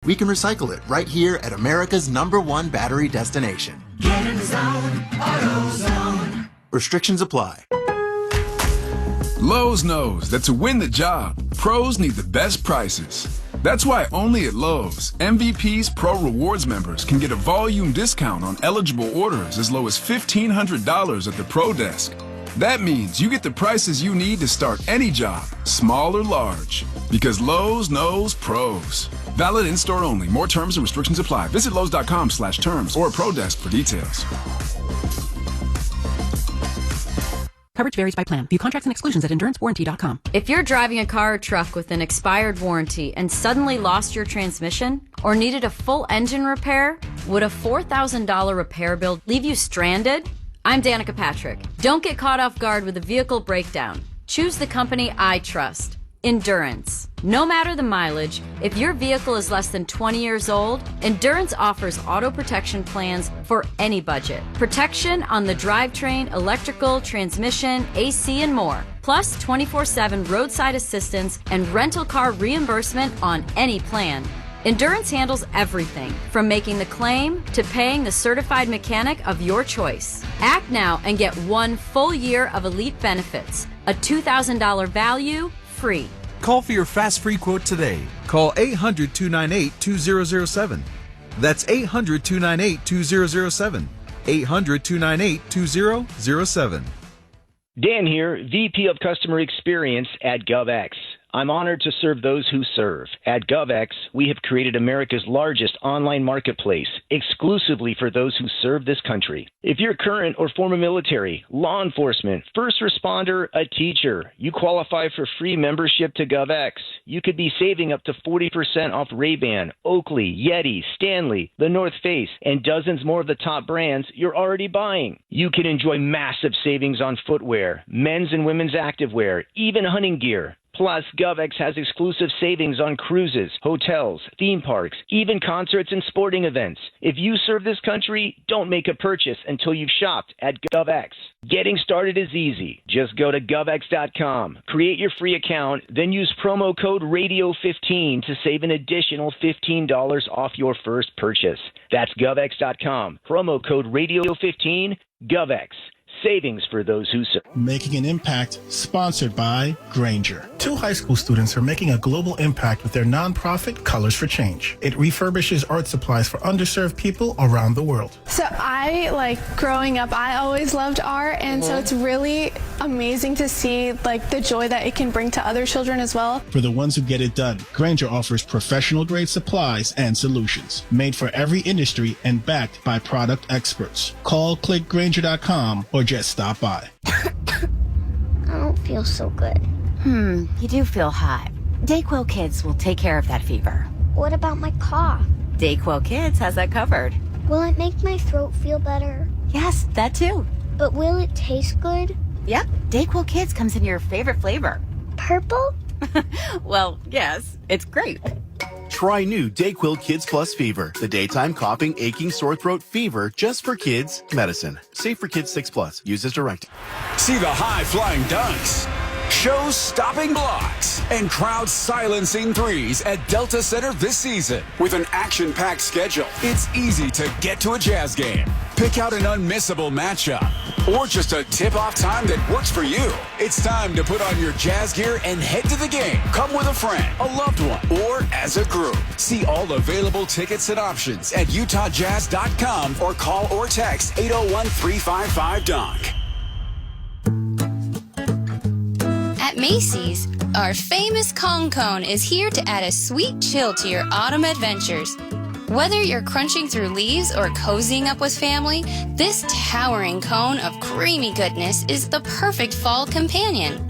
we can recycle it right here at America's #1 battery destination. Get in the zone, AutoZone. Restrictions apply. Lowe's knows that to win the job, pros need the best prices. That's why only at Lowe's, MVP's Pro Rewards members can get a volume discount on eligible orders as low as $1,500 at the Pro Desk. That means you get the prices you need to start any job, small or large. Because Lowe's knows pros. Valid in-store only. More terms and restrictions apply. Visit Lowe's.com/terms or Pro Desk for details. Coverage varies by plan. View contracts and exclusions at endurancewarranty.com. If you're driving a car or truck with an expired warranty and suddenly lost your transmission or needed a full engine repair, would a $4,000 repair bill leave you stranded? I'm Danica Patrick. Don't get caught off guard with a vehicle breakdown. Choose the company I trust. Endurance. No matter the mileage, if your vehicle is less than 20 years old, Endurance offers auto protection plans for any budget. Protection on the drivetrain, electrical, transmission, AC, and more. Plus 24/7 roadside assistance and rental car reimbursement on any plan. Endurance handles everything, from making the claim to paying the certified mechanic of your choice. Act now and get 1 full year of elite benefits. A $2,000 value, free. Call for your fast free quote today. Call 800-298-2007. That's 800-298-2007. 800-298-2007. Dan here, VP of Customer Experience at GovX. I'm honored to serve those who serve. At GovX, we have created America's largest online marketplace exclusively for those who serve this country. If you're current or former military, law enforcement, first responder, a teacher, you qualify for free membership to GovX. You could be saving up to 40% off Ray-Ban, Oakley, Yeti, Stanley, The North Face, and dozens more of the top brands you're already buying. You can enjoy massive savings on footwear, men's and women's activewear, even hunting gear. Plus, GovX has exclusive savings on cruises, hotels, theme parks, even concerts and sporting events. If you serve this country, don't make a purchase until you've shopped at GovX. Getting started is easy. Just go to govx.com, create your free account, then use promo code RADIO15 to save an additional $15 off your first purchase. That's govx.com, promo code RADIO15, GovX. Savings for those who serve. Making an Impact, sponsored by Grainger. 2 high school students are making a global impact with their nonprofit Colors for Change. It refurbishes art supplies for underserved people around the world. So growing up, I always loved art, and so it's really amazing to see the joy that it can bring to other children as well. For the ones who get it done, Grainger offers professional grade supplies and solutions made for every industry and backed by product experts. Call clickgrainger.com or just stop by. I don't feel so good. You do feel hot. Dayquil Kids will take care of that fever. What about my cough? Dayquil Kids has that covered. Will it make my throat feel better? Yes, that too. But will it taste good? Yep, Dayquil Kids comes in your favorite flavor. Purple? Well, yes, it's grape. Try new Dayquil Kids Plus Fever, the daytime coughing, aching, sore throat fever just for kids medicine. Safe for kids 6+. Use as directed. See the high-flying dunks, show-stopping blocks, and crowd-silencing threes at Delta Center this season. With an action-packed schedule, it's easy to get to a Jazz game. Pick out an unmissable matchup or just a tip-off time that works for you. It's time to put on your Jazz gear and head to the game. Come with a friend, a loved one, or as a group. See all available tickets and options at UtahJazz.com or call or text 801-355-DUNK. At Macy's, our famous Kong Cone is here to add a sweet chill to your autumn adventures. Whether you're crunching through leaves or cozying up with family, this towering cone of creamy goodness is the perfect fall companion.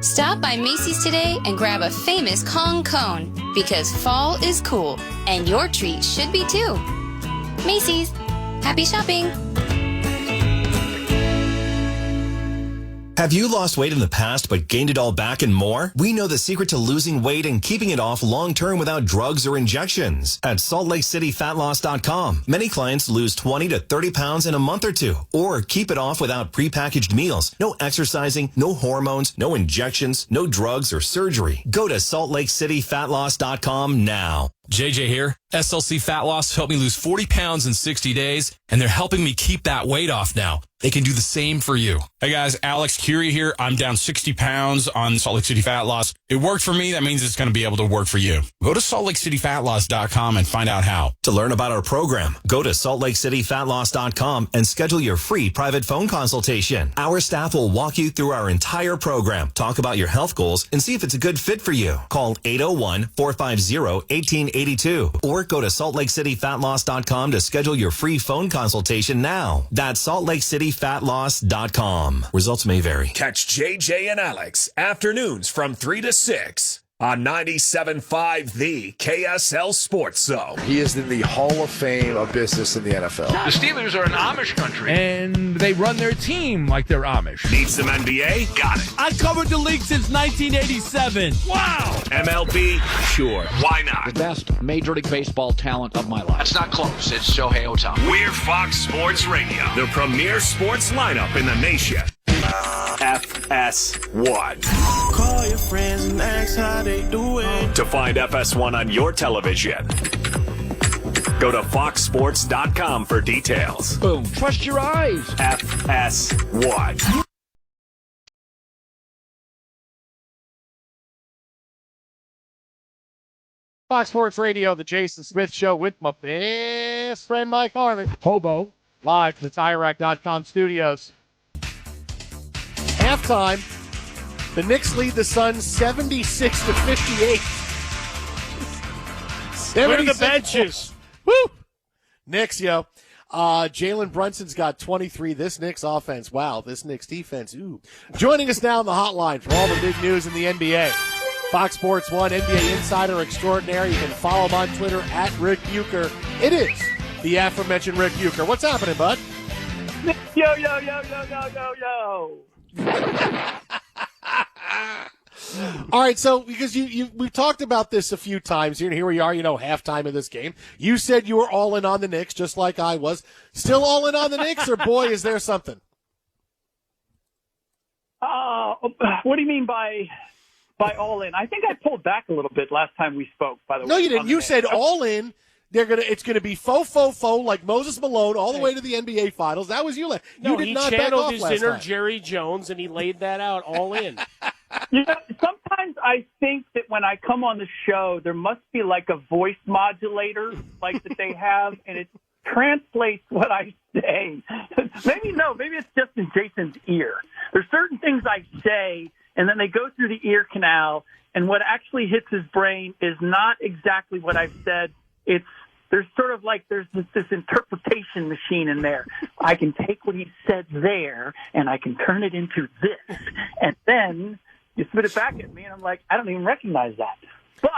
Stop by Macy's today and grab a famous Kong Cone, because fall is cool, and your treat should be too. Macy's. Happy shopping! Have you lost weight in the past but gained it all back and more? We know the secret to losing weight and keeping it off long-term without drugs or injections. At SaltLakeCityFatLoss.com, many clients lose 20 to 30 pounds in a month or two, or keep it off without prepackaged meals, no exercising, no hormones, no injections, no drugs or surgery. Go to SaltLakeCityFatLoss.com now. JJ here. SLC Fat Loss helped me lose 40 pounds in 60 days, and they're helping me keep that weight off now. They can do the same for you. Hey guys, Alex Curie here. I'm down 60 pounds on Salt Lake City Fat Loss. It worked for me. That means it's going to be able to work for you. Go to saltlakeCityFatLoss.com and find out how. To learn about our program, go to saltlakeCityFatLoss.com and schedule your free private phone consultation. Our staff will walk you through our entire program, talk about your health goals, and see if it's a good fit for you. Call 801-450-1882 or go to saltlakeCityFatLoss.com to schedule your free phone consultation now. That's saltlakeCityFatLoss.com. Results may vary. Catch JJ and Alex afternoons from 3 to 6 on 97.5 The KSL Sports Zone. He is in the Hall of Fame of business in the NFL. The Steelers are an Amish country, and they run their team like they're Amish. Need some NBA? Got it. I covered the league since 1987. Wow! MLB? Sure. Why not? The best Major League Baseball talent of my life. That's not close. It's Shohei Ohtani. We're Fox Sports Radio, the premier sports lineup in the nation. FS1. Call your friends and ask how they doing. To find FS1 on your television, go to foxsports.com for details. Boom. Trust your eyes. FS1. Fox Sports Radio, the Jason Smith Show with my best friend Mike Harlan. Hobo, live from the TireRack.com studios. Halftime, the Knicks lead the Suns 76-58. Where are the benches? Woo! Knicks, yo. Jalen Brunson's got 23. This Knicks offense, wow. This Knicks defense, ooh. Joining us now on the hotline for all the big news in the NBA. Fox Sports 1 NBA Insider Extraordinary. You can follow him on Twitter at Rick Bucher. It is the aforementioned Rick Bucher. What's happening, bud? Yo, yo, yo, yo, yo, yo, yo. All right, so because we've talked about this a few times here, and here we are, halftime of this game. You said you were all in on the Knicks, just like I was. Still all in on the Knicks, or boy, is there something? What do you mean by all in? I think I pulled back a little bit last time we spoke, by the way. No, you didn't. You said all in. It's gonna be faux like Moses Malone all the way to the NBA Finals. That was you. You did not back off last time. He channeled his inner Jerry Jones, and he laid that out all in. Sometimes I think that when I come on the show, there must be like a voice modulator like that they have, and it translates what I say. Maybe it's just in Jason's ear. There's certain things I say, and then they go through the ear canal, and what actually hits his brain is not exactly what I've said. There's sort of like there's this interpretation machine in there. I can take what he said there and I can turn it into this, and then you spit it back at me, and I'm like, I don't even recognize that. But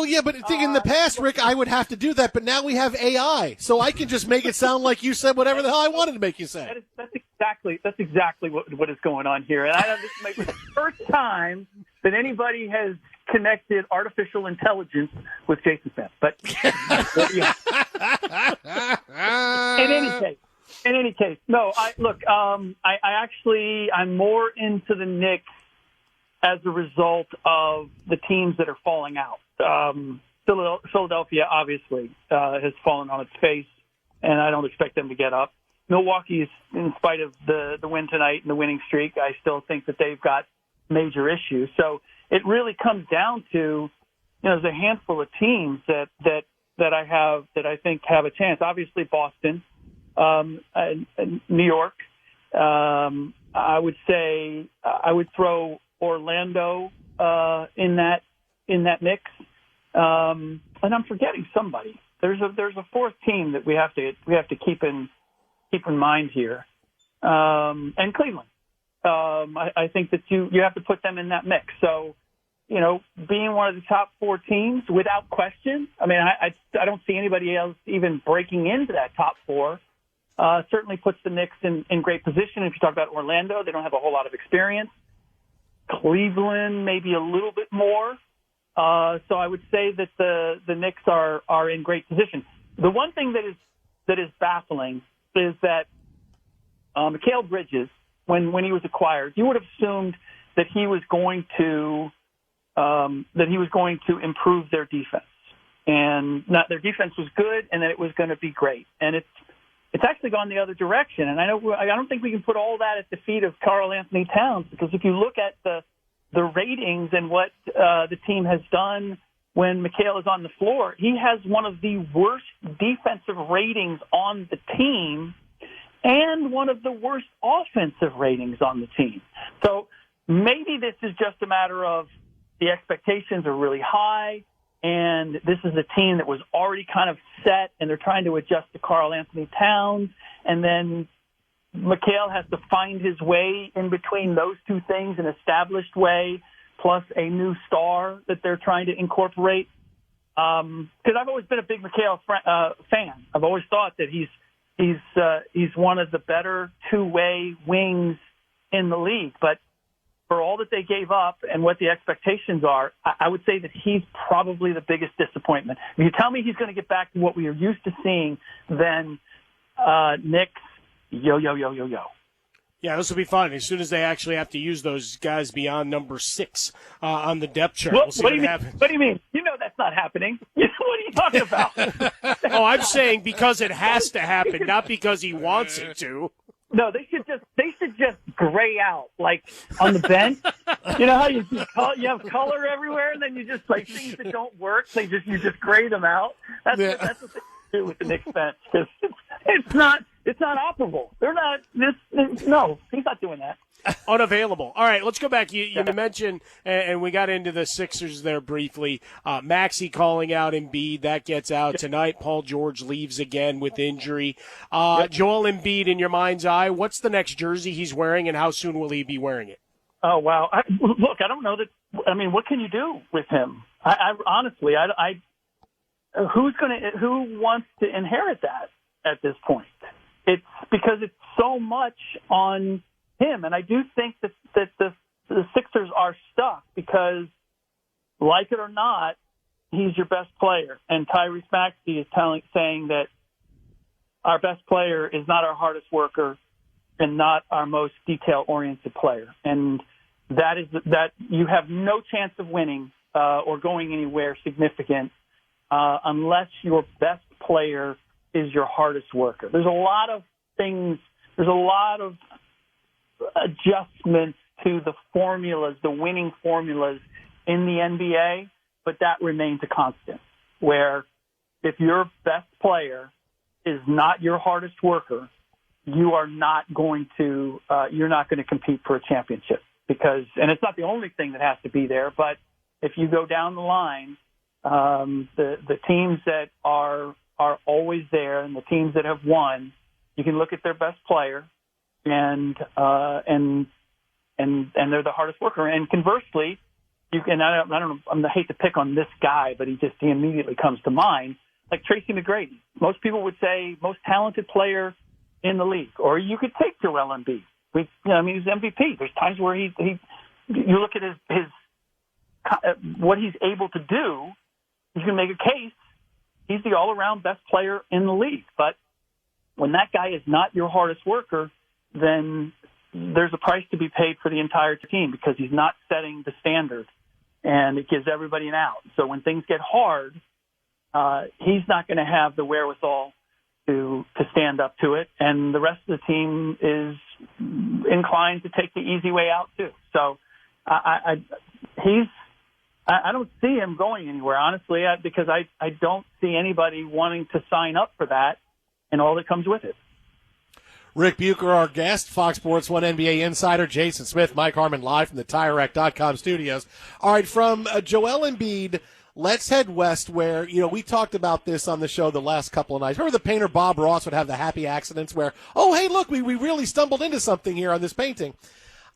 in the past, Rick, I would have to do that. But now we have AI, so I can just make it sound like you said whatever the hell I wanted to make you say. That's exactly what is going on here. And this might be the first time that anybody has connected artificial intelligence with Jason Smith. But in any case, no. I'm more into the Knicks as a result of the teams that are falling out. Philadelphia obviously has fallen on its face, and I don't expect them to get up. Milwaukee's, in spite of the win tonight and the winning streak, I still think that they've got major issues. So it really comes down to, there's a handful of teams that I think have a chance. Obviously Boston, and New York. I would say I would throw Orlando in that mix. And I'm forgetting somebody. There's a fourth team that we have to keep in mind here, and Cleveland. I think that you have to put them in that mix. So, being one of the top four teams without question. I mean, I don't see anybody else even breaking into that top four. Certainly puts the Knicks in great position. If you talk about Orlando, they don't have a whole lot of experience. Cleveland, maybe a little bit more. So I would say that the Knicks are in great position. The one thing that is baffling is that Mikal Bridges, when he was acquired, you would have assumed that he was going to improve their defense. and not their defense was good, and that it was going to be great. And it's actually gone the other direction. And I don't think we can put all that at the feet of Karl Anthony Towns, because if you look at the ratings and what the team has done when Mikal is on the floor, he has one of the worst defensive ratings on the team and one of the worst offensive ratings on the team. So maybe this is just a matter of the expectations are really high, and this is a team that was already kind of set, and they're trying to adjust to Karl Anthony Towns, and then Mikal has to find his way in between those two things, an established way plus a new star that they're trying to incorporate. Because I've always been a big Mikal fan. I've always thought that he's one of the better two-way wings in the league. But for all that they gave up and what the expectations are, I would say that he's probably the biggest disappointment. If you tell me he's going to get back to what we are used to seeing, then Knicks, yo. Yeah, this will be fun. As soon as they actually have to use those guys beyond number 6 on the depth chart, we'll see what happens. What do you mean? You know that's not happening. What are you talking about? Oh, I'm saying because it has to happen, not because he wants it to. No, they should just gray out, like on the bench. You know how you have color everywhere, and then you just like things that don't work. You just gray them out. That's what they do with the Knicks bench, because it's not operable. They're not no, he's not doing that. Unavailable. All right, let's go back. You mentioned, and we got into the Sixers there briefly, Maxey calling out Embiid. That gets out tonight. Paul George leaves again with injury. Joel Embiid, in your mind's eye, what's the next jersey he's wearing, and how soon will he be wearing it? Oh, wow. Look, I don't know that. I mean, what can you do with him? I honestly, who wants to inherit that at this point? It's because it's so much on him, and I do think that the Sixers are stuck because, like it or not, he's your best player, and Tyrese Maxey is saying that our best player is not our hardest worker and not our most detail-oriented player, and that you have no chance of winning or going anywhere significant unless your best player is your hardest worker. There's a lot of things. There's a lot of adjustments to the formulas, the winning formulas in the NBA, but that remains a constant, where if your best player is not your hardest worker, you are not going to you're not going to compete for a championship, because, and it's not the only thing that has to be there, but if you go down the line, the teams that are always there and the teams that have won, you can look at their best player and they're the hardest worker. And conversely, you can, I don't know, I hate to pick on this guy, but he immediately comes to mind, like Tracy McGrady. Most people would say most talented player in the league, or you could take Joel Embiid. He's MVP. There's times where you look at his what he's able to do, you can make a case he's the all-around best player in the league. But when that guy is not your hardest worker, then there's a price to be paid for the entire team, because he's not setting the standard, and it gives everybody an out. So when things get hard, he's not going to have the wherewithal to stand up to it, and the rest of the team is inclined to take the easy way out too. So I don't see him going anywhere, honestly, because I don't see anybody wanting to sign up for that and all that comes with it. Rick Bucher, our guest, Fox Sports 1 NBA insider, Jason Smith, Mike Harmon, live from the TireRack.com studios. All right, from Joel Embiid, let's head west, where, we talked about this on the show the last couple of nights. Remember the painter Bob Ross would have the happy accidents where, oh, hey, look, we really stumbled into something here on this painting.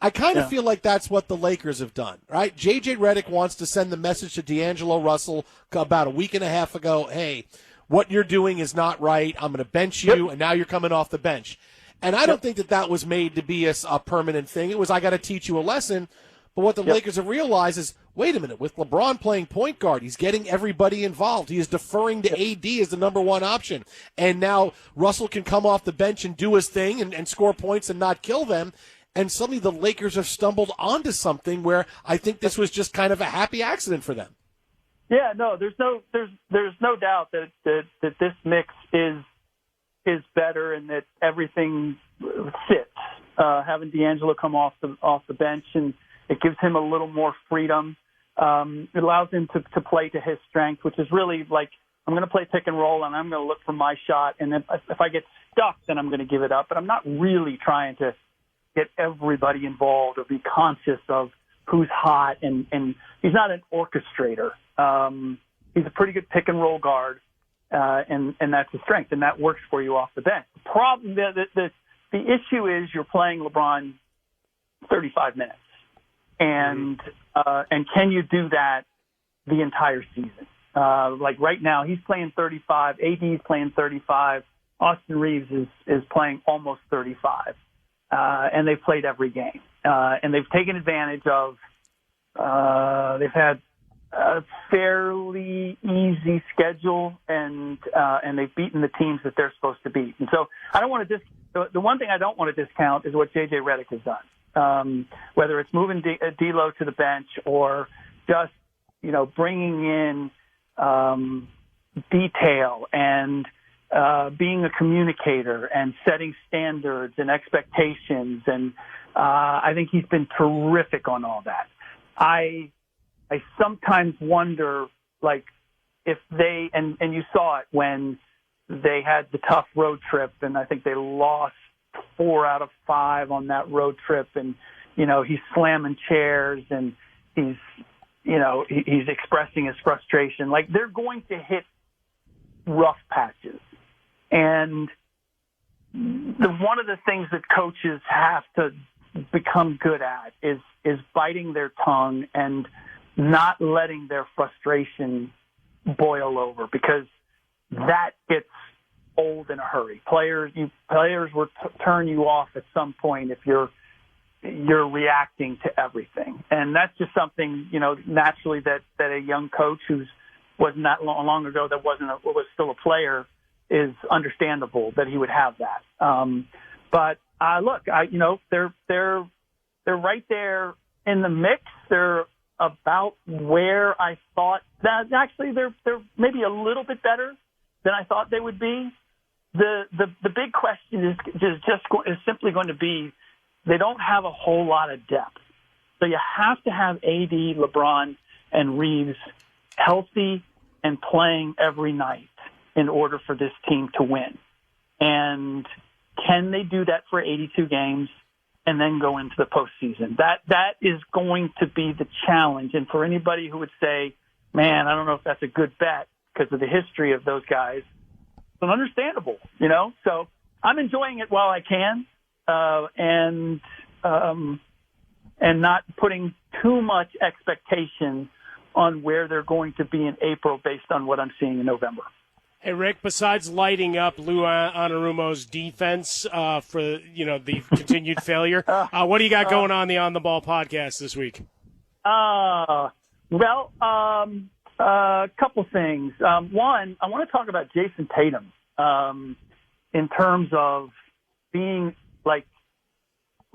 I kind of feel like that's what the Lakers have done, right? J.J. Redick wants to send the message to D'Angelo Russell about a week and a half ago, hey, what you're doing is not right. I'm going to bench you, and now you're coming off the bench. And I don't think that was made to be a permanent thing. It was, I got to teach you a lesson. But what the Lakers have realized is, wait a minute, with LeBron playing point guard, he's getting everybody involved. He is deferring to AD as the number one option. And now Russell can come off the bench and do his thing and score points and not kill them. And suddenly the Lakers have stumbled onto something where I think this was just kind of a happy accident for them. Yeah, no, there's no doubt that this mix is better and that everything fits. Having D'Angelo come off the bench, and it gives him a little more freedom. It allows him to play to his strength, which is really like, I'm going to play pick and roll, and I'm going to look for my shot. And if I get stuck, then I'm going to give it up. But I'm not really trying to get everybody involved or be conscious of who's hot. And he's not an orchestrator. He's a pretty good pick and roll guard, and that's his strength, and that works for you off the bench. The problem, the issue is you're playing LeBron 35 minutes, and can you do that the entire season? Like right now, he's playing 35. AD's playing 35. Austin Reeves is playing almost 35, and they've played every game, and they've taken advantage of. They've had a fairly easy schedule, and they've beaten the teams that they're supposed to beat. And so I don't want to the one thing I don't want to discount is what J.J. Redick has done, whether it's moving D'Lo to the bench or just bringing in detail and being a communicator and setting standards and expectations. And I think he's been terrific on all that. I sometimes wonder, like, if they, and you saw it when they had the tough road trip, and I think they lost 4 out of 5 on that road trip. And, he's slamming chairs and he's expressing his frustration. Like, they're going to hit rough patches. And one of the things that coaches have to become good at is biting their tongue and not letting their frustration boil over, because that gets old in a hurry. Players will turn you off at some point if you're reacting to everything. And that's just something, naturally that a young coach was not long ago that was still a player is understandable that he would have that. But they're right there in the mix. They're about where I thought that actually they're maybe a little bit better than I thought they would be. The big question is simply going to be, they don't have a whole lot of depth. So you have to have AD, LeBron, and Reeves healthy and playing every night in order for this team to win. And can they do that for 82 games and then go into the postseason? That is going to be the challenge. And for anybody who would say, man, I don't know if that's a good bet because of the history of those guys, it's understandable, So I'm enjoying it while I can, and not putting too much expectation on where they're going to be in April based on what I'm seeing in November. Hey, Rick, besides lighting up Lou Anarumo's defense for the continued failure, what do you got going on the On the Ball podcast this week? A couple things. One, I want to talk about Jason Tatum in terms of being like,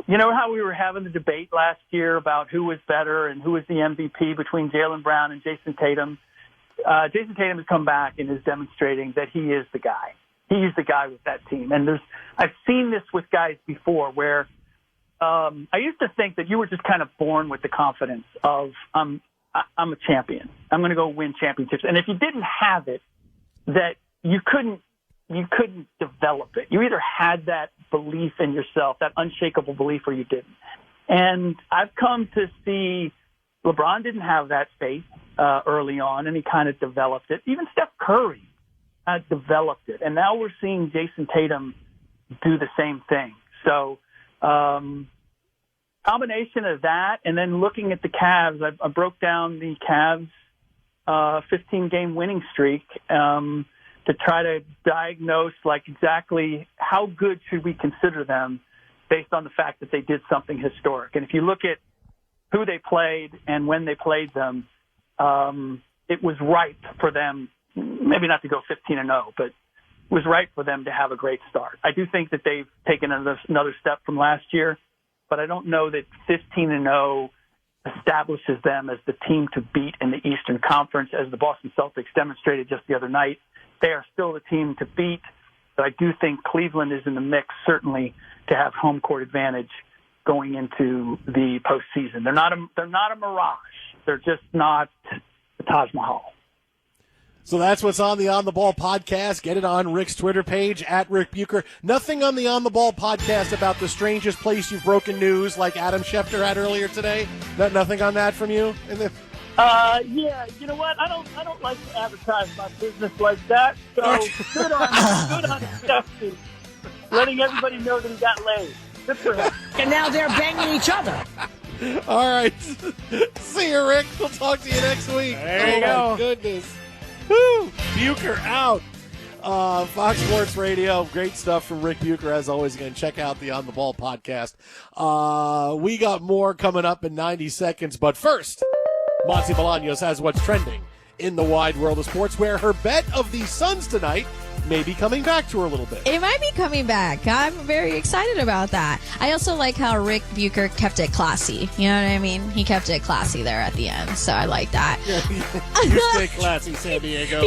how we were having the debate last year about who was better and who was the MVP between Jaylen Brown and Jason Tatum. Jason Tatum has come back and is demonstrating that he is the guy. He's the guy with that team. And I've seen this with guys before where I used to think that you were just kind of born with the confidence of I'm a champion. I'm going to go win championships. And if you didn't have it, that you couldn't develop it. You either had that belief in yourself, that unshakable belief, or you didn't. And I've come to see LeBron didn't have that faith early on, and he kind of developed it. Even Steph Curry developed it. And now we're seeing Jason Tatum do the same thing. So combination of that, and then looking at the Cavs, I broke down the Cavs 15-game winning streak to try to diagnose like exactly how good should we consider them based on the fact that they did something historic. And if you look at who they played and when they played them, it was ripe for them, maybe not to go 15-0, but it was ripe for them to have a great start. I do think that they've taken another step from last year, but I don't know that 15-0 establishes them as the team to beat in the Eastern Conference, as the Boston Celtics demonstrated just the other night. They are still the team to beat, but I do think Cleveland is in the mix, certainly, to have home court advantage going into the postseason. They're not a mirage. They're just not the Taj Mahal. So that's what's on the On the Ball podcast. Get it on Rick's Twitter page, at Rick Bucher. Nothing on the On the Ball podcast about the strangest place you've broken news like Adam Schefter had earlier today? Nothing on that from you? Yeah, you know what? I don't like to advertise my business like that. So good on Schefter, letting everybody know that he got laid. Good for him. And now they're banging each other. All right. See you, Rick. We'll talk to you next week. There you go. Oh, my goodness. Woo! Bucher out. Fox Sports Radio. Great stuff from Rick Bucher, as always. Again, check out the On the Ball podcast. We got more coming up in 90 seconds. But first, Monty Bolaños has what's trending in the wide world of sports, where her bet of the Suns tonight may be coming back to her a little bit. It might be coming back. I'm very excited about that. I also like how Rick Bucher kept it classy. You know what I mean? He kept it classy there at the end, so I like that. You stay classy, San Diego.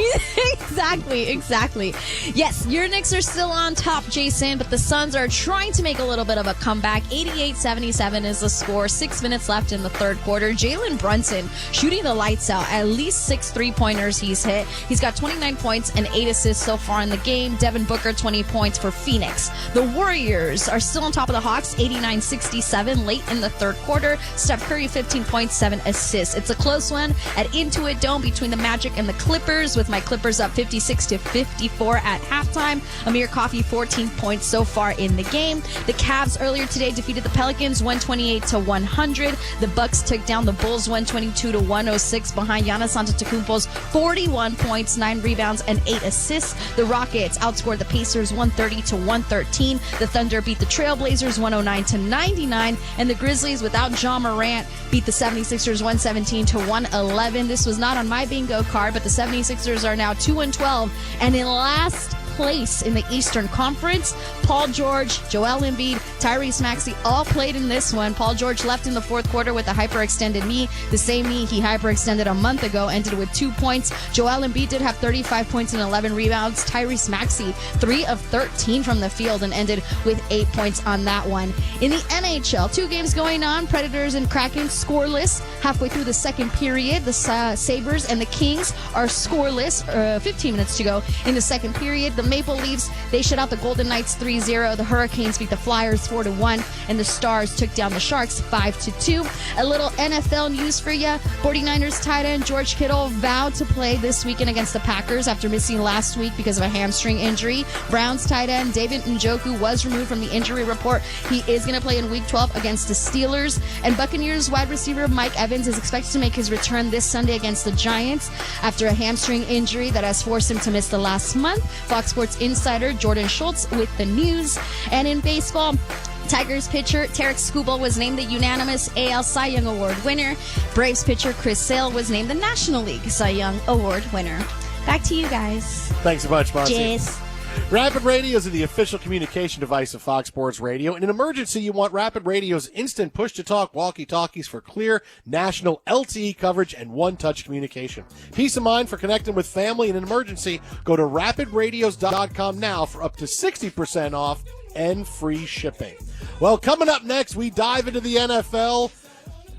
Exactly. Yes, your Knicks are still on top, Jason, but the Suns are trying to make a little bit of a comeback. 88-77 is the score. 6 minutes left in the third quarter. Jalen Brunson shooting the lights out. At least 6 3-pointers he's hit. He's got 29 points and 8 assists so far in the game. Devin Booker, 20 points for Phoenix. The Warriors are still on top of the Hawks, 89-67 late in the third quarter. Steph Curry, 15 points, 7 assists. It's a close one at Intuit Dome between the Magic and the Clippers, with my Clippers up 56-54 at halftime. Amir Coffey, 14 points so far in the game. The Cavs earlier today defeated the Pelicans 128-100. The Bucks took down the Bulls 122-106 behind Giannis Antetokounmpo's 41 points, 9 rebounds, and 8 assists. The Rockets outscored the Pacers 130-113. The Thunder beat the Trailblazers 109-99, and the Grizzlies, without Ja Morant, beat the 76ers 117-111. This was not on my bingo card, but the 76ers are now 2-12 and in last place in the Eastern Conference. Paul George, Joel Embiid, Tyrese Maxey all played in this one. Paul George left in the fourth quarter with a hyperextended knee. The same knee he hyperextended a month ago ended with 2 points. Joel Embiid did have 35 points and 11 rebounds. Tyrese Maxey, 3 of 13 from the field and ended with 8 points on that one. In the NHL, 2 games going on. Predators and Kraken scoreless halfway through the second period. The Sabres and the Kings are scoreless. 15 minutes to go in the second period. The Maple Leafs, they shut out the Golden Knights 3-0. The Hurricanes beat the Flyers 4-1, and the Stars took down the Sharks 5-2. A little NFL news for you. 49ers tight end George Kittle vowed to play this weekend against the Packers after missing last week because of a hamstring injury. Browns tight end David Njoku was removed from the injury report. He is going to play in Week 12 against the Steelers. And Buccaneers wide receiver Mike Evans is expected to make his return this Sunday against the Giants after a hamstring injury that has forced him to miss the last month. Fox Sports insider Jordan Schultz with the news. And in baseball, Tigers pitcher Tarek Skubal was named the unanimous AL Cy Young Award winner. Braves pitcher Chris Sale was named the National League Cy Young Award winner. Back to you guys. Thanks a bunch, Monty. Cheers. Rapid Radios are the official communication device of Fox Sports Radio. In an emergency, you want Rapid Radio's instant push-to-talk walkie-talkies for clear national LTE coverage and one-touch communication. Peace of mind for connecting with family in an emergency. Go to rapidradios.com now for up to 60% off and free shipping. Well, coming up next, we dive into the NFL.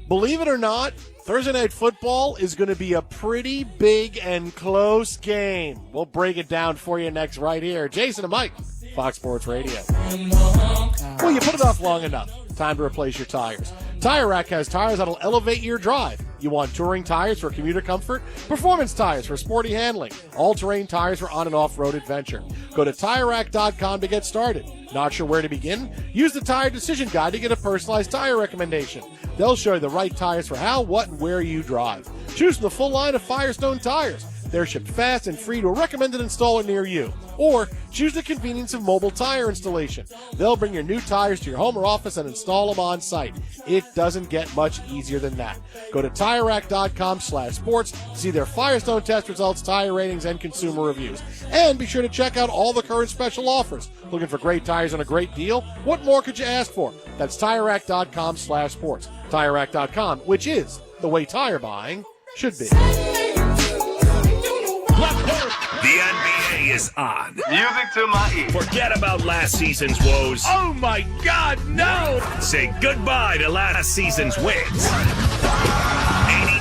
Believe it or not, Thursday Night Football is going to be a pretty big and close game. We'll break it down for you next right here. Jason and Mike, Fox Sports Radio. Well, you put it off long enough. Time to replace your tires. Tire Rack has tires that'll elevate your drive. You want touring tires for commuter comfort? Performance tires for sporty handling? All-terrain tires for on- and off-road adventure? Go to TireRack.com to get started. Not sure where to begin? Use the Tire Decision Guide to get a personalized tire recommendation. They'll show you the right tires for how, what, and where you drive. Choose from the full line of Firestone tires. They're shipped fast and free to a recommended installer near you. Or choose the convenience of mobile tire installation. They'll bring your new tires to your home or office and install them on site. It doesn't get much easier than that. Go to TireRack.com/sports to see their Firestone test results, tire ratings, and consumer reviews. And be sure to check out all the current special offers. Looking for great tires and a great deal? What more could you ask for? That's TireRack.com/sports. TireRack.com, which is the way tire buying should be. The NBA is on. Music to my ears. Forget about last season's woes. Oh my God, no! Say goodbye to last season's wins.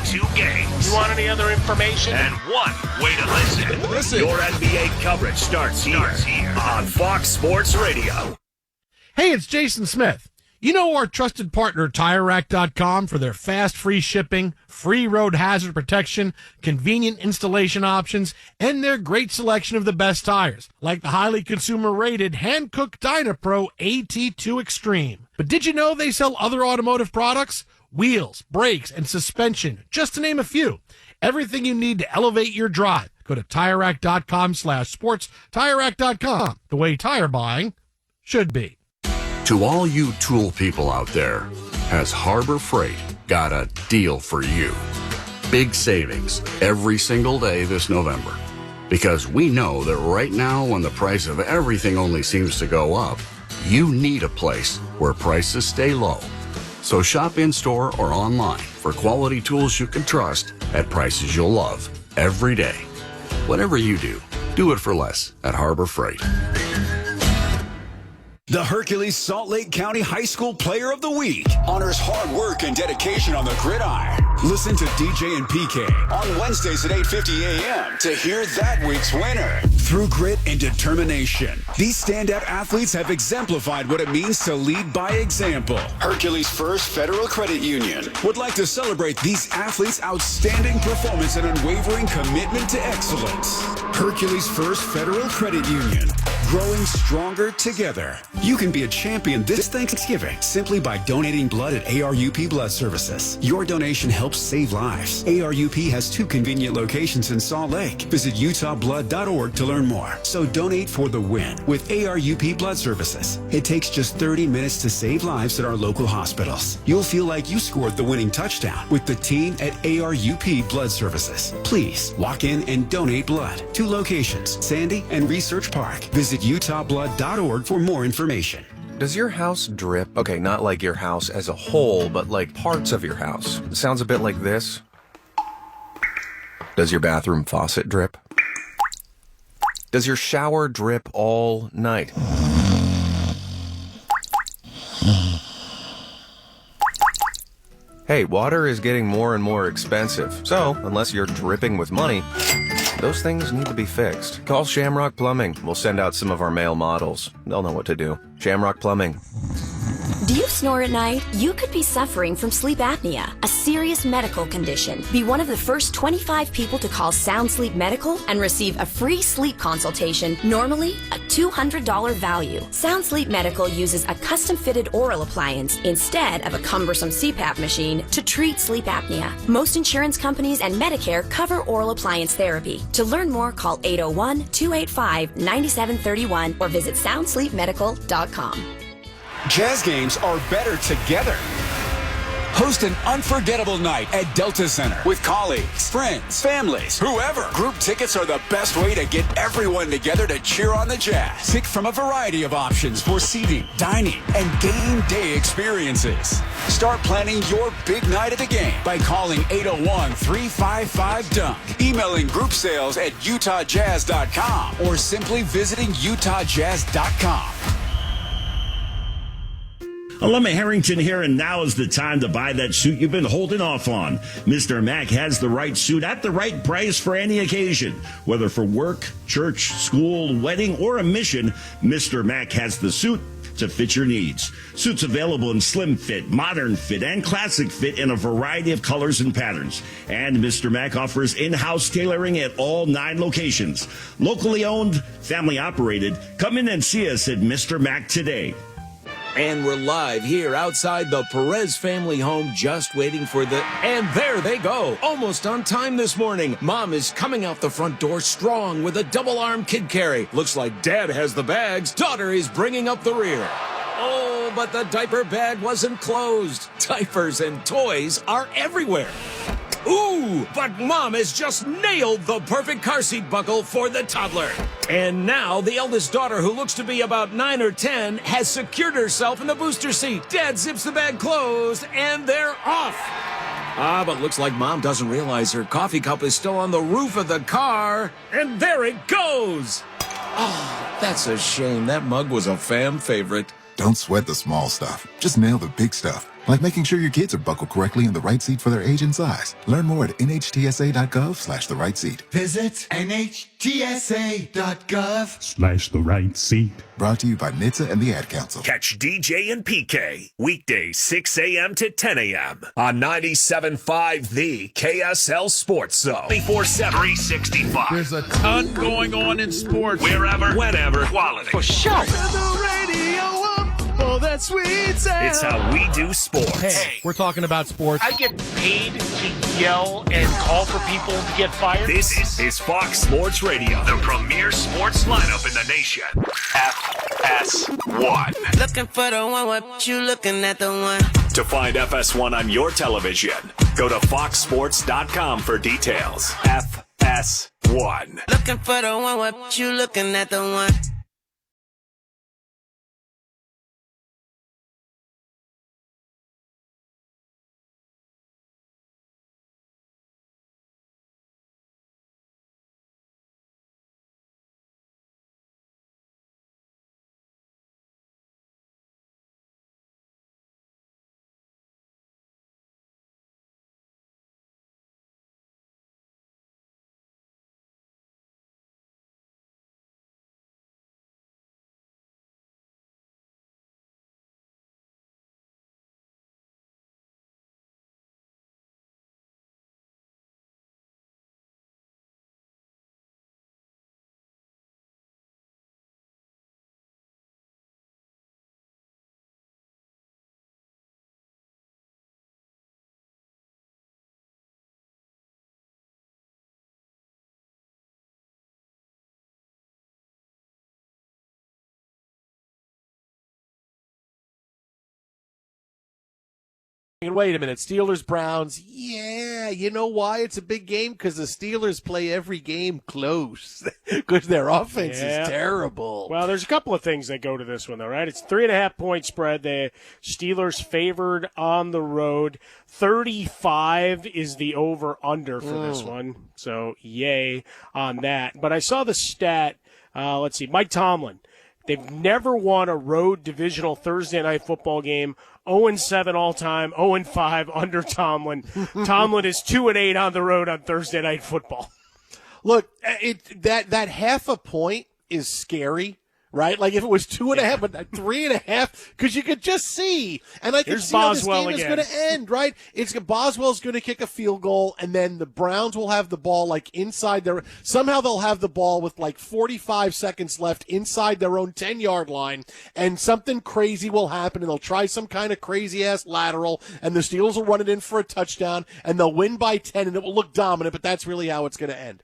82 games. You want any other information? And one way to listen. Your NBA coverage starts here on Fox Sports Radio. Hey, it's Jason Smith. You know our trusted partner, TireRack.com, for their fast, free shipping, free road hazard protection, convenient installation options, and their great selection of the best tires, like the highly consumer-rated hand-cooked Dynapro AT2 Extreme. But did you know they sell other automotive products? Wheels, brakes, and suspension, just to name a few. Everything you need to elevate your drive. Go to TireRack.com/sports. TireRack.com, the way tire buying should be. To all you tool people out there, has Harbor Freight got a deal for you? Big savings every single day this November. Because we know that right now, when the price of everything only seems to go up, you need a place where prices stay low. So shop in-store or online for quality tools you can trust at prices you'll love every day. Whatever you do it for less at Harbor Freight. The Hercules Salt Lake County High School Player of the Week honors hard work and dedication on the gridiron. Listen to DJ and PK on Wednesdays at 8:50 a.m. to hear that week's winner. Through grit and determination, these standout athletes have exemplified what it means to lead by example. Hercules First Federal Credit Union would like to celebrate these athletes' outstanding performance and unwavering commitment to excellence. Hercules First Federal Credit Union, growing stronger together. You can be a champion this Thanksgiving simply by donating blood at ARUP Blood Services. Your donation helps save lives. ARUP has 2 convenient locations in Salt Lake. Visit utahblood.org to learn more. So donate for the win with ARUP Blood Services. It takes just 30 minutes to save lives at our local hospitals. You'll feel like you scored the winning touchdown with the team at ARUP Blood Services. Please walk in and donate blood. 2 locations, Sandy and Research Park. Visit utahblood.org for more information. Does your house drip? Okay, not like your house as a whole, but like parts of your house. It sounds a bit like this. Does your bathroom faucet drip? Does your shower drip all night? Hey, water is getting more and more expensive, so unless you're dripping with money, those things need to be fixed. Call Shamrock Plumbing. We'll send out some of our male models. They'll know what to do. Shamrock Plumbing. Do you snore at night? You could be suffering from sleep apnea, a serious medical condition. Be one of the first 25 people to call Sound Sleep Medical and receive a free sleep consultation, normally a $200 value. Sound Sleep Medical uses a custom-fitted oral appliance instead of a cumbersome CPAP machine to treat sleep apnea. Most insurance companies and Medicare cover oral appliance therapy. To learn more, call 801-285-9731 or visit soundsleepmedical.com. Jazz games are better together. Host an unforgettable night at Delta Center with colleagues, friends, families, whoever. Group tickets are the best way to get everyone together to cheer on the Jazz. Pick from a variety of options for seating, dining, and game day experiences. Start planning your big night at the game by calling 801-355-DUNK, emailing group sales at utahjazz.com, or simply visiting utahjazz.com. Alema Harrington here, and now is the time to buy that suit you've been holding off on. Mr. Mac has the right suit at the right price for any occasion. Whether for work, church, school, wedding, or a mission, Mr. Mac has the suit to fit your needs. Suits available in slim fit, modern fit, and classic fit in a variety of colors and patterns. And Mr. Mac offers in-house tailoring at all 9 locations. Locally owned, family operated. Come in and see us at Mr. Mac today. And we're live here outside the Perez family home, just waiting for and there they go. Almost on time this morning. Mom is coming out the front door strong with a double-arm kid carry. Looks like Dad has the bags. Daughter is bringing up the rear. Oh, but the diaper bag wasn't closed. Diapers and toys are everywhere. Ooh, but Mom has just nailed the perfect car seat buckle for the toddler. And now the eldest daughter, who looks to be about 9 or 10, has secured herself in the booster seat. Dad zips the bag closed, and they're off. But looks like Mom doesn't realize her coffee cup is still on the roof of the car. And there it goes. Oh, that's a shame. That mug was a fam favorite. Don't sweat the small stuff. Just nail the big stuff. Like making sure your kids are buckled correctly in the right seat for their age and size. Learn more at nhtsa.gov/the right seat. Visit nhtsa.gov/the right seat. Brought to you by NHTSA and the Ad Council. Catch DJ and PK weekdays 6 a.m. to 10 a.m. on 97.5 The KSL Sports Zone. 24/7, 365. There's a ton going on in sports. Wherever, whenever, quality. For sure. Oh, that sweet sound. It's how we do sports. Hey, we're talking about sports. I get paid to yell and call for people to get fired. This is Fox Sports Radio, the premier sports lineup in the nation. FS1. Looking for the one, what you looking at the one? To find FS1 on your television, go to foxsports.com for details. FS1. Looking for the one, what you looking at the one? Wait a minute, Steelers-Browns, yeah, you know why it's a big game? Because the Steelers play every game close, because their offense is terrible. Well, there's a couple of things that go to this one, though, right? It's 3.5-point spread. The Steelers favored on the road. 35 is the over-under for this one, so yay on that. But I saw the stat, let's see, Mike Tomlin. They've never won a road divisional Thursday night football game. 0-7 all-time, 0-5 under Tomlin. Tomlin is 2-8 on the road on Thursday night football. Look, that half a point is scary, right? Like if it was 2.5, but 3.5, because you could just see, and I can see how this game is going to end, right? Boswell's going to kick a field goal, and then the Browns will have the ball like inside their. Somehow they'll have the ball with like 45 seconds left inside their own 10-yard line, and something crazy will happen, and they'll try some kind of crazy ass lateral, and the Steelers will run it in for a touchdown, and they'll win by 10, and it will look dominant. But that's really how it's going to end.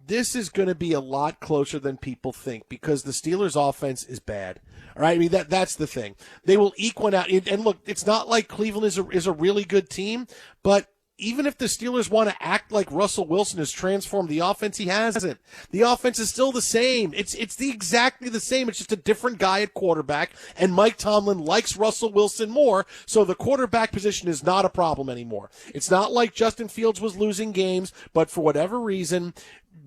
This is going to be a lot closer than people think because the Steelers' offense is bad. All right, I mean that's the thing. They will eke one out. And look, it's not like Cleveland is a really good team, but even if the Steelers want to act like Russell Wilson has transformed the offense, he hasn't. The offense is still the same. It's exactly the same. It's just a different guy at quarterback, and Mike Tomlin likes Russell Wilson more, so the quarterback position is not a problem anymore. It's not like Justin Fields was losing games, but for whatever reason,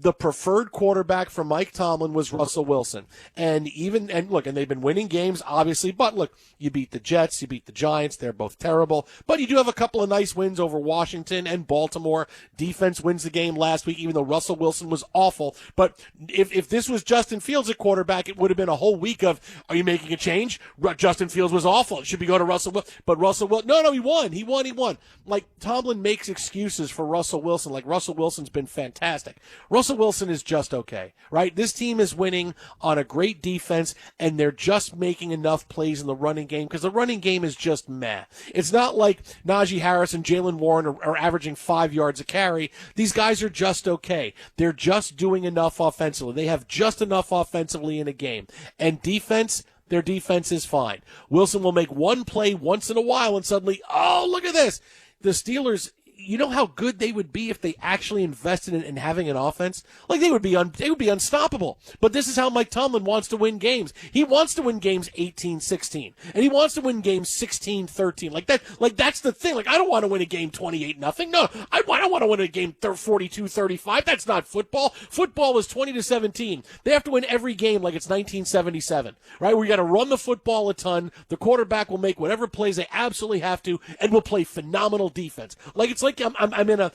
the preferred quarterback for Mike Tomlin was Russell Wilson. And they've been winning games, obviously, but look, you beat the Jets, you beat the Giants, they're both terrible, but you do have a couple of nice wins over Washington and Baltimore. Defense wins the game last week, even though Russell Wilson was awful. But if this was Justin Fields at quarterback, it would have been a whole week of, are you making a change? Justin Fields was awful. It should be going to Russell Wilson. But Russell Wilson, no, he won. Like, Tomlin makes excuses for Russell Wilson, like Russell Wilson's been fantastic. Russell Wilson is just okay, right? This team is winning on a great defense, and they're just making enough plays in the running game because the running game is just meh. It's not like Najee Harris and Jalen Warren are averaging 5 yards a carry. These guys are just okay. They're just doing enough offensively. They have just enough offensively in a game. And defense, their defense is fine. Wilson will make one play once in a while, and suddenly, oh, look at this. The Steelers, you know how good they would be if they actually invested in having an offense? Like, they would be unstoppable. But this is how Mike Tomlin wants to win games. He wants to win games 18-16. And he wants to win games 16-13. Like that's the thing. Like, I don't want to win a game 28-0. No, I don't want to win a game 42-35. That's not football. Football was 20-17. They have to win every game like it's 1977, right? We got to run the football a ton. The quarterback will make whatever plays they absolutely have to, and will play phenomenal defense. Like, it's like I'm in a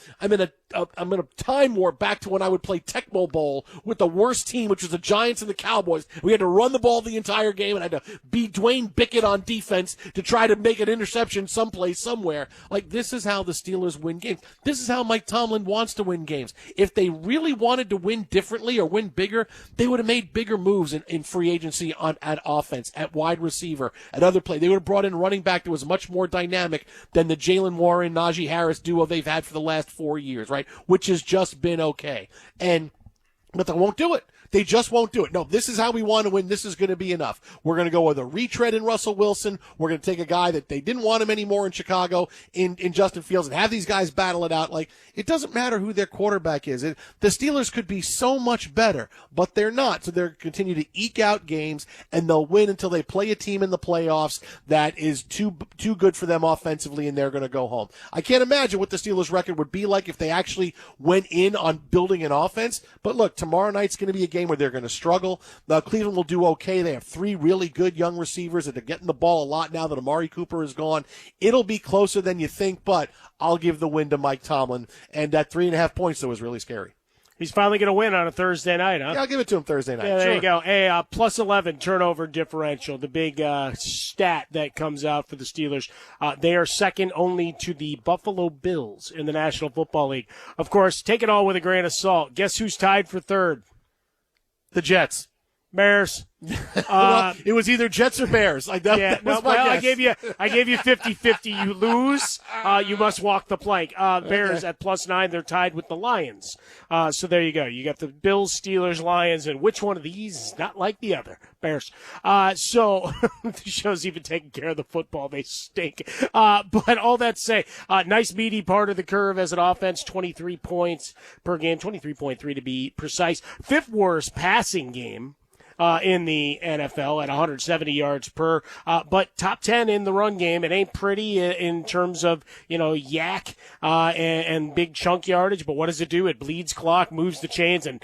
time warp back to when I would play Tecmo Bowl with the worst team, which was the Giants and the Cowboys. We had to run the ball the entire game, and I had to be Dwayne Bickett on defense to try to make an interception someplace, somewhere. Like, this is how the Steelers win games. This is how Mike Tomlin wants to win games. If they really wanted to win differently or win bigger, they would have made bigger moves in free agency at offense, at wide receiver, at other play. They would have brought in a running back that was much more dynamic than the Jalen Warren, Najee Harris duo they've had for the last 4 years, right? Which has just been okay. But they won't do it. They just won't do it. No, this is how we want to win. This is going to be enough. We're going to go with a retread in Russell Wilson. We're going to take a guy that they didn't want him anymore in Chicago in Justin Fields and have these guys battle it out. Like, it doesn't matter who their quarterback is. The Steelers could be so much better, but they're not. So they're continue to eke out games, and they'll win until they play a team in the playoffs that is too good for them offensively, and they're going to go home. I can't imagine what the Steelers' record would be like if they actually went in on building an offense. But look, tomorrow night's going to be a game where they're going to struggle. Cleveland will do okay. They have 3 really good young receivers that are getting the ball a lot now that Amari Cooper is gone. It'll be closer than you think, but I'll give the win to Mike Tomlin. And that 3.5 points, though, was really scary. He's finally going to win on a Thursday night, huh? Yeah, I'll give it to him Thursday night. Yeah, there sure. you go. Hey, plus 11 turnover differential, the big stat that comes out for the Steelers. They are second only to the Buffalo Bills in the National Football League. Of course, take it all with a grain of salt. Guess who's tied for third? The Jets. Bears. Well, it was either Jets or Bears. Like that, Yeah, that was no, my well, guess. I gave you 50-50. You lose, you must walk the plank. Bears at +9, they're tied with the Lions. So there you go. You got the Bills, Steelers, Lions, and which one of these is not like the other? Bears. So the show's even taking care of the football. They stink. But all that to say, nice meaty part of the curve as an offense, 23 points per game, 23.3 to be precise. 5th worst passing game in the NFL at 170 yards per, but top 10 in the run game. It ain't pretty in terms of, yak and big chunk yardage, but what does it do? It bleeds clock, moves the chains, and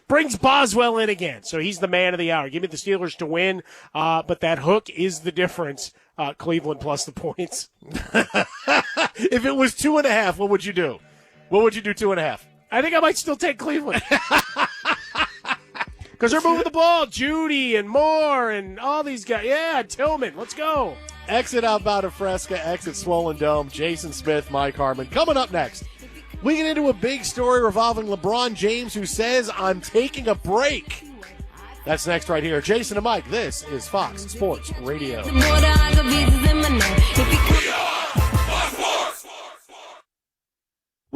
brings Boswell in again. So he's the man of the hour. Give me the Steelers to win, but that hook is the difference. Cleveland plus the points. If it was 2.5, what would you do? What would you do 2.5? I think I might still take Cleveland. Because they're moving the ball. Judy and Moore and all these guys. Yeah, Tillman. Let's go. Exit out of Fresca, exit Swollen Dome. Jason Smith, Mike Harmon. Coming up next, we get into a big story revolving LeBron James, who says, I'm taking a break. That's next right here. Jason and Mike, this is Fox Sports Radio.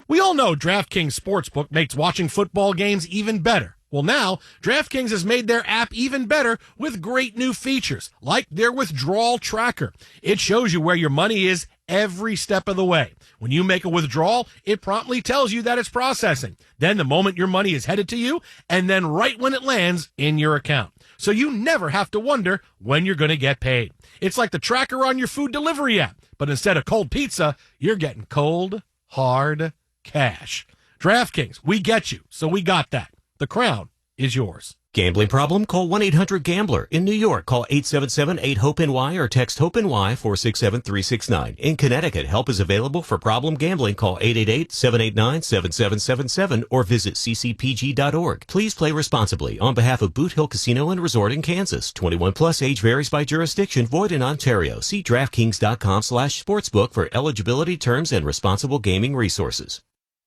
We all know DraftKings Sportsbook makes watching football games even better. Well, now, DraftKings has made their app even better with great new features, like their withdrawal tracker. It shows you where your money is every step of the way. When you make a withdrawal, it promptly tells you that it's processing. Then the moment your money is headed to you, and then right when it lands in your account. So you never have to wonder when you're going to get paid. It's like the tracker on your food delivery app, but instead of cold pizza, you're getting cold, hard cash. DraftKings, we get you, so we got that. The crown is yours. Gambling problem? Call 1-800-GAMBLER. In New York, call 877-8-HOPE-NY or text HOPE-NY 467-369. In Connecticut, help is available for problem gambling. Call 888-789-7777 or visit ccpg.org. Please play responsibly. On behalf of Boot Hill Casino and Resort in Kansas. 21 plus, age varies by jurisdiction. Void in Ontario. See DraftKings.com/sportsbook for eligibility terms and responsible gaming resources.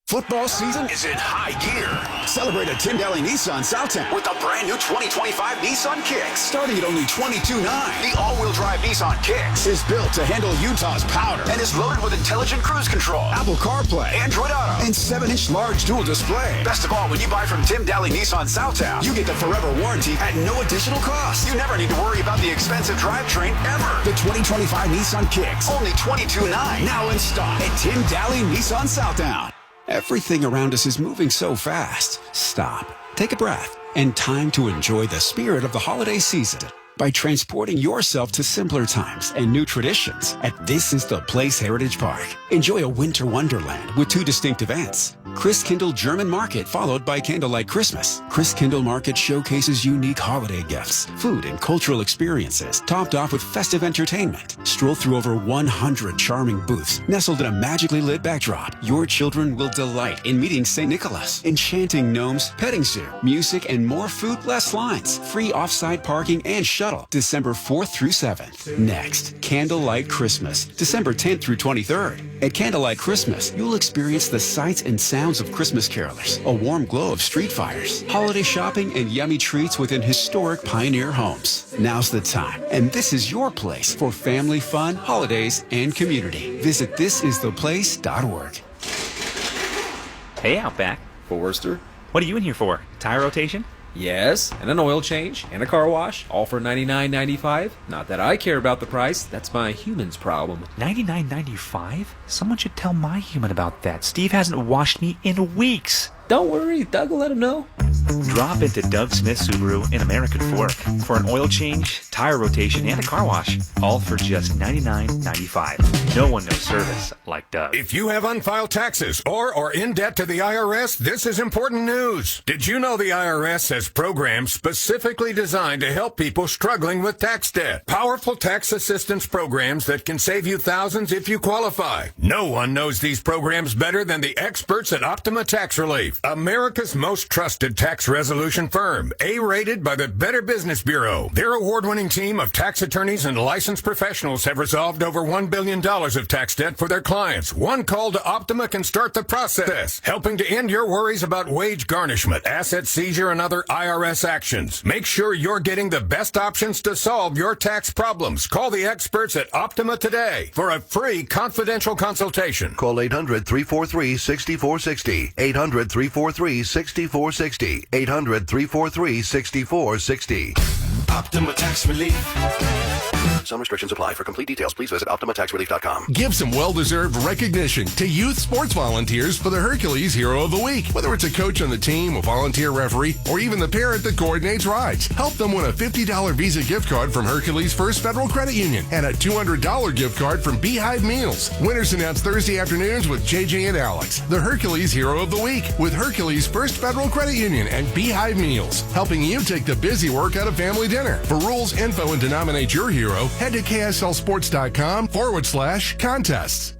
Football season is in high gear. Celebrate at Tim Daly Nissan Southtown with the brand new 2025 Nissan Kicks. Starting at only $22,900. The all-wheel drive Nissan Kicks is built to handle Utah's powder and is loaded with intelligent cruise control, Apple CarPlay, Android Auto, and 7-inch large dual display. Best of all, when you buy from Tim Daly Nissan Southtown, you get the forever warranty at no additional cost. You never need to worry about the expensive drivetrain ever. The 2025 Nissan Kicks, only $22,900. Now in stock at Tim Daly Nissan Southtown. Everything around us is moving so fast. Stop, take a breath, and time to enjoy the spirit of the holiday season by transporting yourself to simpler times and new traditions at This Is the Place Heritage Park. Enjoy a winter wonderland with 2 distinct events. Christkindl German Market followed by Candlelight Christmas. Christkindl Market showcases unique holiday gifts, food, and cultural experiences, topped off with festive entertainment. Stroll through over 100 charming booths nestled in a magically lit backdrop. Your children will delight in meeting St. Nicholas, enchanting gnomes, petting zoo, music, and more food, less lines, free off-site parking, and shuttle, December 4th through 7th. Next, Candlelight Christmas, December 10th through 23rd. At Candlelight Christmas, you'll experience the sights and sounds of Christmas carolers, a warm glow of street fires, holiday shopping, and yummy treats within historic pioneer homes. Now's the time, and this is your place for family fun, holidays, and community. Visit thisistheplace.org. Hey, Outback. Forrester. What are you in here for? Tire rotation? Yes, and an oil change, and a car wash, all for $99.95. Not that I care about the price, that's my human's problem. $99.95? Someone should tell my human about that. Steve hasn't washed me in weeks. Don't worry, Doug will let him know. Drop into Doug Smith Subaru in American Fork for an oil change, tire rotation, and a car wash, all for just $99.95. No one knows service like Doug. If you have unfiled taxes or are in debt to the IRS, this is important news. Did you know the IRS has programs specifically designed to help people struggling with tax debt? Powerful tax assistance programs that can save you thousands if you qualify. No one knows these programs better than the experts at Optima Tax Relief, America's most trusted tax resolution firm, A-rated by the Better Business Bureau. Their award-winning team of tax attorneys and licensed professionals have resolved over $1 billion of tax debt for their clients. One call to Optima can start the process, helping to end your worries about wage garnishment, asset seizure, and other IRS actions. Make sure you're getting the best options to solve your tax problems. Call the experts at Optima today for a free confidential consultation. Call 800-343-6460. 800-343-6460. 800-343-6460. Optima Tax Relief. Some restrictions apply. For complete details, please visit OptimaTaxRelief.com. Give some well-deserved recognition to youth sports volunteers for the Hercules Hero of the Week. Whether it's a coach on the team, a volunteer referee, or even the parent that coordinates rides, help them win a $50 Visa gift card from Hercules First Federal Credit Union and a $200 gift card from Beehive Meals. Winners announced Thursday afternoons with JJ and Alex. The Hercules Hero of the Week with Hercules First Federal Credit Union and Beehive Meals, helping you take the busy work out of family dinner. For rules, info, and to nominate your hero, head to KSLSports.com/contests.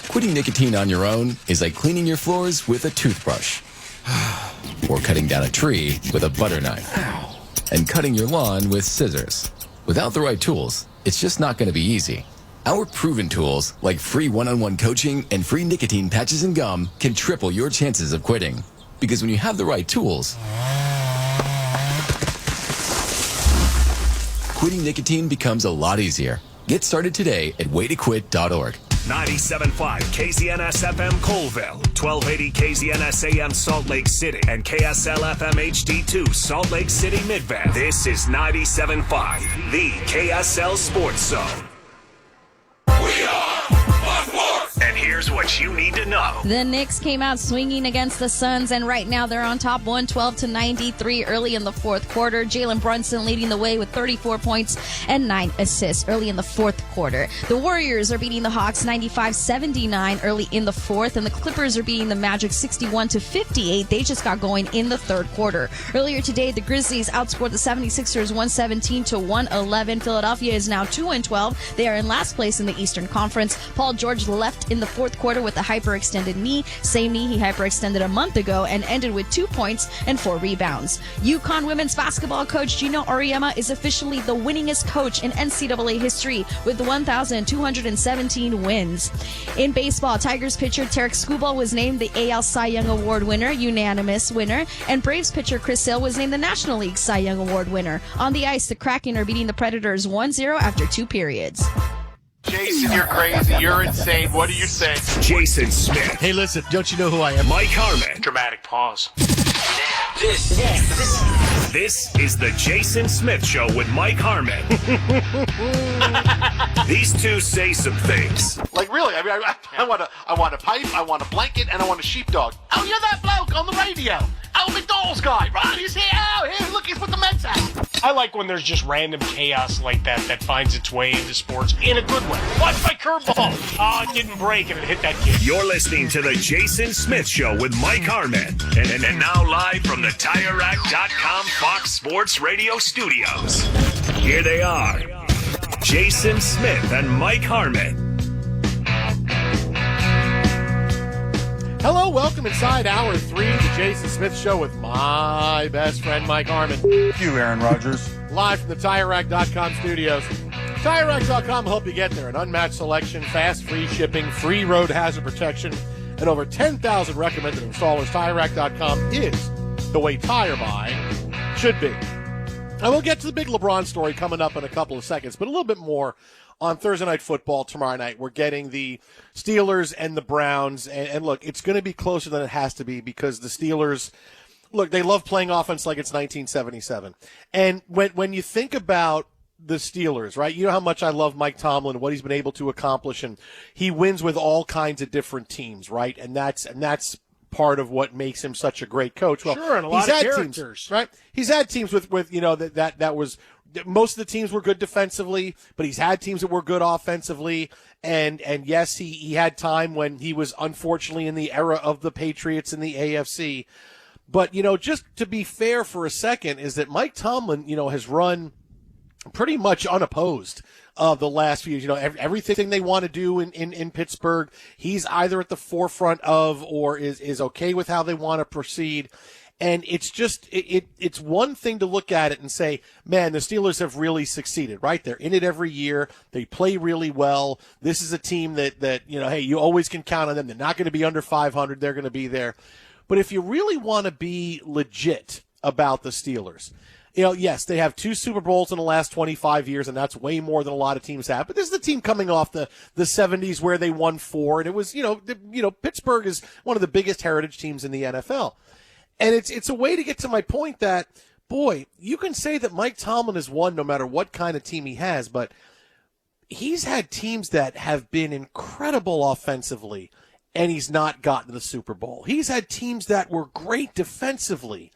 Quitting nicotine on your own is like cleaning your floors with a toothbrush. Or cutting down a tree with a butter knife. And cutting your lawn with scissors. Without the right tools, it's just not going to be easy. Our proven tools, like free one-on-one coaching and free nicotine patches and gum, can triple your chances of quitting. Because when you have the right tools, quitting nicotine becomes a lot easier. Get started today at waytoquit.org. 97.5 KZNS FM Colville, 1280 KZNS AM Salt Lake City, and KSL FM HD2 Salt Lake City Midvale. This is 97.5, the KSL Sports Zone. We are Buckworth. And here's what you need to know. The Knicks came out swinging against the Suns, and right now they're on top 112-93 early in the fourth quarter. Jalen Brunson leading the way with 34 points and 9 assists early in the fourth quarter. The Warriors are beating the Hawks 95-79 early in the fourth, and the Clippers are beating the Magic 61-58. They just got going in the third quarter. Earlier today, the Grizzlies outscored the 76ers 117-111. Philadelphia is now 2-12. They are in last place in the Eastern Conference. Paul George left in the fourth fourth quarter with a hyperextended knee. Same knee he hyperextended a month ago and ended with 2 points and 4 rebounds. UConn women's basketball coach Gino Auriemma is officially the winningest coach in NCAA history with 1,217 wins. In baseball, Tigers pitcher Tarek Skubal was named the AL Cy Young Award winner, unanimous winner, and Braves pitcher Chris Sale was named the National League Cy Young Award winner. On the ice, the Kraken are beating the Predators 1-0 after 2 periods. Jason, you're crazy. You're insane. What do you say? Jason Smith. Hey, listen, don't you know who I am? Mike Harmon. Dramatic pause. This is the Jason Smith Show with Mike Harmon. These two say some things. Like, really, I mean, I want a pipe, I want a blanket, and I want a sheepdog. Oh, you're that bloke on the radio. Oh, McDonald's guy, right? He's here. Oh, here, look, he's with the Mets hat. I like when there's just random chaos like that finds its way into sports in a good way. Watch my curveball. Oh, it didn't break and it hit that kid. You're listening to the Jason Smith Show with Mike Harmon. And now live from the TireRack.com Fox Sports Radio studios. Here they are, Jason Smith and Mike Harmon. Hello, welcome inside Hour 3 of the Jason Smith Show with my best friend, Mike Harmon. Thank you, Aaron Rodgers. Live from the TireRack.com studios. TireRack.com will help you get there. An unmatched selection, fast, free shipping, free road hazard protection, and over 10,000 recommended installers. TireRack.com is the way tire buying should be. And we'll get to the big LeBron story coming up in a couple of seconds, but a little bit more on Thursday Night Football tomorrow night. We're getting the Steelers and the Browns. And look, it's going to be closer than it has to be because the Steelers, look, they love playing offense like it's 1977. And when you think about the Steelers, right, you know how much I love Mike Tomlin, what he's been able to accomplish, and he wins with all kinds of different teams, right? And that's part of what makes him such a great coach. Well, sure, and a lot of characters. Teams, right? He's had teams with you know, that was – most of the teams were good defensively, but he's had teams that were good offensively. And yes, he had time when he was unfortunately in the era of the Patriots in the AFC. But, you know, just to be fair for a second is that Mike Tomlin, you know, has run pretty much unopposed the last few years. You know, everything they want to do in Pittsburgh, he's either at the forefront of or is okay with how they want to proceed. And it's just, it's one thing to look at it and say, man, the Steelers have really succeeded, right? They're in it every year. They play really well. This is a team that, you know, hey, you always can count on them. They're not going to be under 500. They're going to be there. But if you really want to be legit about the Steelers, you know, yes, they have 2 Super Bowls in the last 25 years, and that's way more than a lot of teams have. But this is the team coming off the 70s where they won 4, and it was, you know, Pittsburgh is one of the biggest heritage teams in the NFL. And it's a way to get to my point that, boy, you can say that Mike Tomlin has won no matter what kind of team he has, but he's had teams that have been incredible offensively, and he's not gotten to the Super Bowl. He's had teams that were great defensively,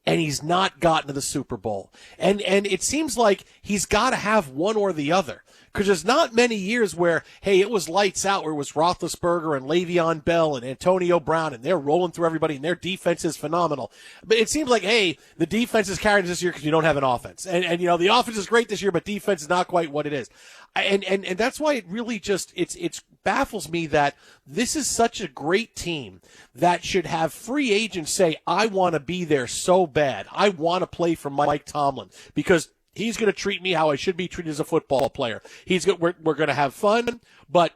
and he's not gotten to the Super Bowl. And it seems like he's got to have one or the other. Because there's not many years where, hey, it was lights out, where it was Roethlisberger and Le'Veon Bell and Antonio Brown, and they're rolling through everybody, and their defense is phenomenal. But it seems like, hey, the defense is carried this year because you don't have an offense. And you know, the offense is great this year, but defense is not quite what it is. And that's why it really just, it's baffles me that this is such a great team that should have free agents say, I want to be there so bad. I want to play for Mike Tomlin because he's going to treat me how I should be treated as a football player. We're going to have fun, but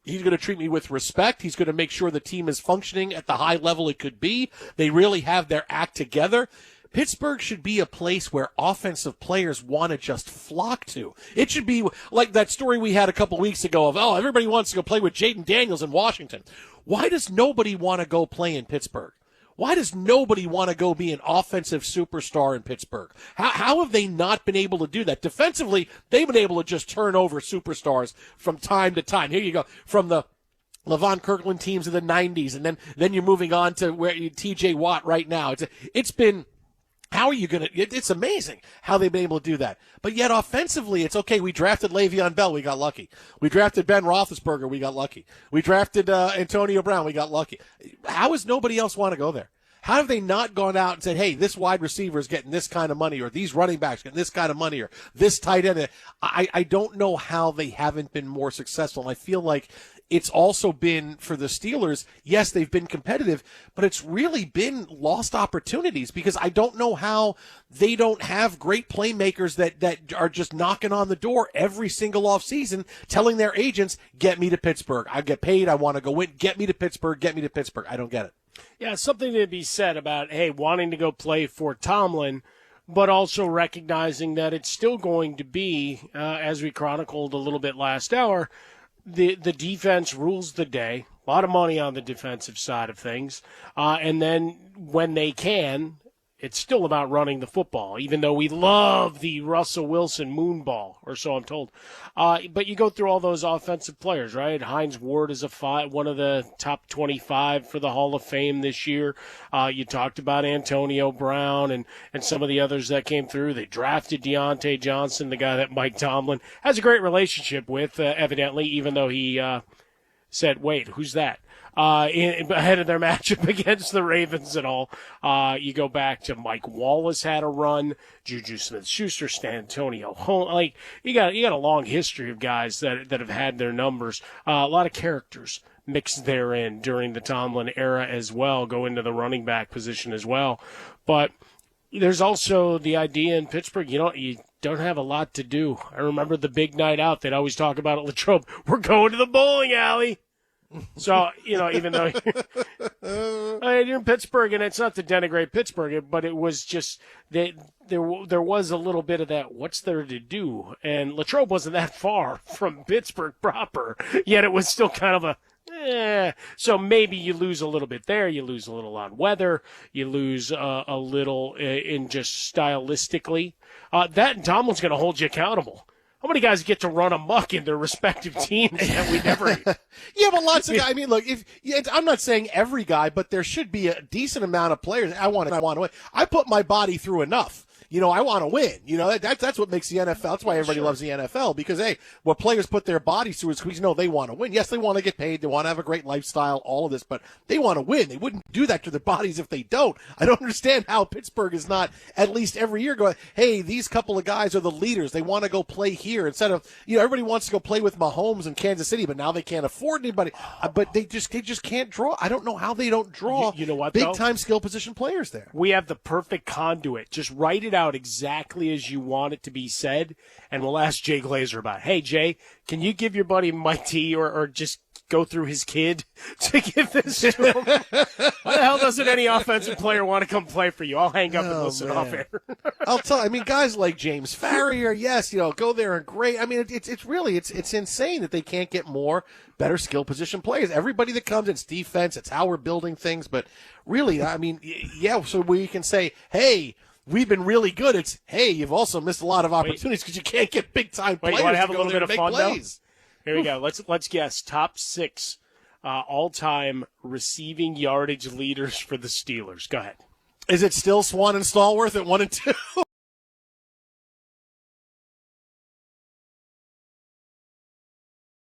he's going to treat me with respect. He's going to make sure the team is functioning at the high level it could be. They really have their act together. Pittsburgh should be a place where offensive players want to just flock to. It should be like that story we had a couple weeks ago of, oh, everybody wants to go play with Jaden Daniels in Washington. Why does nobody want to go play in Pittsburgh? Why does nobody want to go be an offensive superstar in Pittsburgh? How have they not been able to do that? Defensively, they've been able to just turn over superstars from time to time. Here you go, from the LaVon Kirkland teams in the 90s, and then you're moving on to where TJ Watt right now. It's been, how are you going to, it's amazing how they've been able to do that. But yet offensively, it's okay. We drafted Le'Veon Bell. We got lucky. We drafted Ben Roethlisberger. We got lucky. We drafted Antonio Brown. We got lucky. How does nobody else want to go there? How have they not gone out and said, hey, this wide receiver is getting this kind of money, or these running backs getting this kind of money, or this tight end? I don't know how they haven't been more successful. And I feel like it's also been for the Steelers, yes, they've been competitive, but it's really been lost opportunities because I don't know how they don't have great playmakers that are just knocking on the door every single offseason telling their agents, get me to Pittsburgh. I get paid. I want to go win. Get me to Pittsburgh. Get me to Pittsburgh. I don't get it. Yeah, something to be said about, hey, wanting to go play for Tomlin, but also recognizing that it's still going to be, as we chronicled a little bit last hour, the defense rules the day. A lot of money on the defensive side of things. And then when they can, it's still about running the football, even though we love the Russell Wilson moonball, or so I'm told. But you go through all those offensive players, right? Hines Ward is one of the top 25 for the Hall of Fame this year. You talked about Antonio Brown and some of the others that came through. They drafted Deontay Johnson, the guy that Mike Tomlin has a great relationship with, evidently, even though he said, wait, who's that? Ahead of their matchup against the Ravens and all. You go back to Mike Wallace had a run, Juju Smith-Schuster, Stantonio Holmes. Like, you got a long history of guys that have had their numbers. A lot of characters mixed therein during the Tomlin era as well, go into the running back position as well. But there's also the idea in Pittsburgh, you don't have a lot to do. I remember the big night out they'd always talk about at Latrobe. We're going to the bowling alley. So, even though you're in Pittsburgh, and it's not to denigrate Pittsburgh, but it was just that there was a little bit of that, what's there to do? And Latrobe wasn't that far from Pittsburgh proper, yet it was still kind of a, So maybe you lose a little bit there, you lose a little on weather, you lose a little in just stylistically. That and Tomlin's going to hold you accountable. How many guys get to run amok in their respective teams that we never? Yeah, but lots of guys. I mean, look, I'm not saying every guy, but there should be a decent amount of players. I want to win. I put my body through enough. I want to win. That's what makes the NFL. That's why everybody loves the NFL because, hey, what players put their bodies through is because, they want to win. Yes, they want to get paid. They want to have a great lifestyle, all of this, but they want to win. They wouldn't do that to their bodies if they don't. I don't understand how Pittsburgh is not at least every year going, hey, these couple of guys are the leaders. They want to go play here instead of, everybody wants to go play with Mahomes in Kansas City, but now they can't afford anybody. But they just can't draw. I don't know how they don't draw big-time skill position players there. We have the perfect conduit. Just write it out exactly as you want it to be said, and we'll ask Jay Glazer about it. Hey, Jay, can you give your buddy Mike T or just go through his kid to give this to him? Why the hell doesn't any offensive player want to come play for you? I'll hang up and listen off air. I'll tell you, I mean, guys like James Farrier, yes, go there and great. I mean, it's really insane that they can't get more better skill position players. Everybody that comes, it's defense, it's how we're building things, but really, I mean, yeah, so we can say, hey, we've been really good. It's, hey, you've also missed a lot of opportunities because you can't get big-time players. You want to have a little bit of fun, plays. Though? Here we go. Let's guess. Top 6 all-time receiving yardage leaders for the Steelers. Go ahead. Is it still Swan and Stallworth at 1 and 2?